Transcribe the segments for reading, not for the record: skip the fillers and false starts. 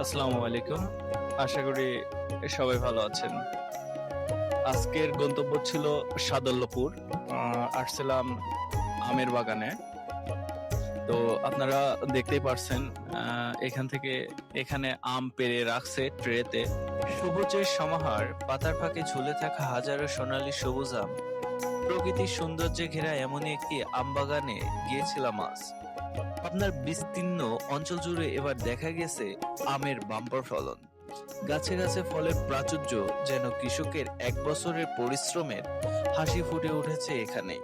আসসালামু আলাইকুম। আশা করি সবাই ভালো আছেন। আজকের গন্তব্য ছিল সাদল্যপুর। আসছিলাম আমের বাগানে। তো আপনারা দেখতেই পারছেন এখান থেকে এখানে আম পেড়ে রাখছে ট্রেতে। সবুজের সমাহার, পাতার ফাঁকে ঝুলে থাকা হাজারো সোনালী সবুজ আম। প্রকৃতির সৌন্দর্যে ঘেরা এমনই একটি আম বাগানে গিয়েছিলাম আজ। আপনার বিস্তীর্ণ অঞ্চল জুড়ে এবার দেখা গেছে আমের বাম্পার ফলন। গাছে গাছে ফলের প্রাচুর্য, যেন কৃষকের এক বছরের পরিশ্রমের হাসি ফুটে উঠেছে এখানেই।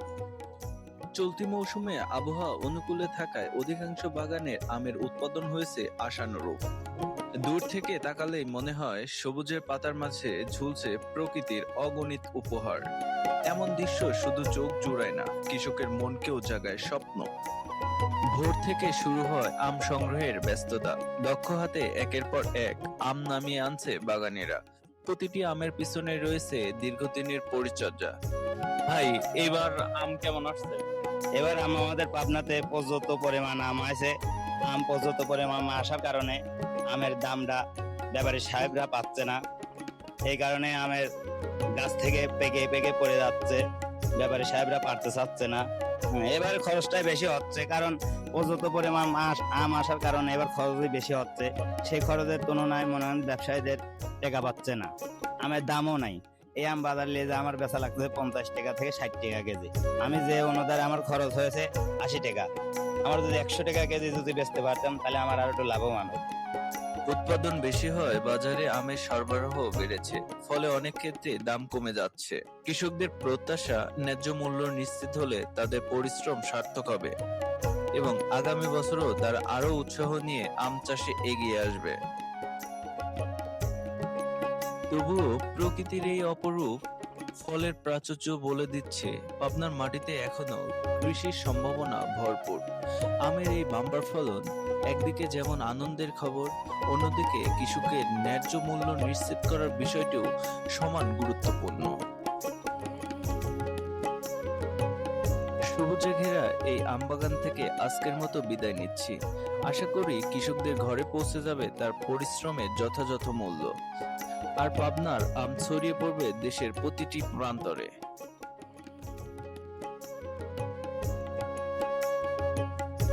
চলতি মৌসুমে আবহাওয়া অনুকূলে থাকায় অধিকাংশ বাগানের আমের উৎপাদন হয়েছে আশানুরূপ। দূর থেকে তাকালেই মনে হয় সবুজের পাতার মাঝে ঝুলছে প্রকৃতির অগণিত উপহার। এমন দৃশ্য শুধু চোখ জুড়ায় না, কৃষকের মনকেও জাগায় স্বপ্ন। ভোর থেকে শুরু হয় আম সংগ্রহের ব্যস্ততা। দক্ষ হাতে একের পর এক আম নামিয়ে আনছে বাগানীরা। প্রতিটি আমের পিছনে রয়েছে দীর্ঘদিনের পরিচর্যা। ভাই, এবার আম কেমন আসছে? এবার আমাদের পাবনাতে পর্যাপ্ত পরিমাণ আম আছে। পর্যাপ্ত পরিমাণ আসার কারণে আমের দামটা ব্যাপারী সাহেবরা পাচ্ছে না। এই কারণে আমের গাছ থেকে পেকে পেকে পড়ে যাচ্ছে, ব্যাপারী সাহেবরা পারতে চাচ্ছে না। এবার খরচটাই বেশি হচ্ছে, কারণ পর্যাপ্ত পরিমাণ আম আসার কারণে এবার খরচই বেশি হচ্ছে। সেই খরচের তুলনায় মনে হয় ব্যবসায়ীদের টাকা পাচ্ছে না, আমের দামও নাই। এই আম বাজার নিয়ে যে আমার বেচা লাগছে 50 টাকা থেকে 60 টাকা কেজি। আমি যে অনুদারে আমার খরচ হয়েছে 80 টাকা, আমার যদি 100 টাকা কেজি যদি বেচতে পারতাম তাহলে আমার আর একটু লাভবান হতো। উৎপাদন বেশি হয়, বাজারে আমের সরবরাহ বেড়েছে, ফলে অনেক ক্ষেত্রে দাম কমে যাচ্ছে। কৃষকদের প্রত্যাশা, ন্যায্য মূল্য নিশ্চিত হলে তাদের পরিশ্রম সার্থক হবে এবং আগামী বছরও তারা আরো উৎসাহ নিয়ে আম চাষে এগিয়ে আসবে। তবুও প্রকৃতির এই অপরূপ ফলের প্রাচুর্য বলে দিচ্ছে পাবনার মাটিতে এখনো কৃষির সম্ভাবনা ভরপুর। আমের এই বাম্পার ফলন একদিকে যেমন আনন্দের খবর, অন্যদিকে কৃষকের ন্যায্য মূল্য নিশ্চিত করার বিষয়টিও সমান গুরুত্বপূর্ণ। সবুজে ঘেরা এই আমবাগান থেকে আজকের মতো বিদায় নিচ্ছি। আশা করি কৃষকদের ঘরে পৌঁছে যাবে তার পরিশ্রমের যথাযথ মূল্য, আর পাবনার আম ছড়িয়ে পড়বে দেশের প্রতিটি প্রান্তরে।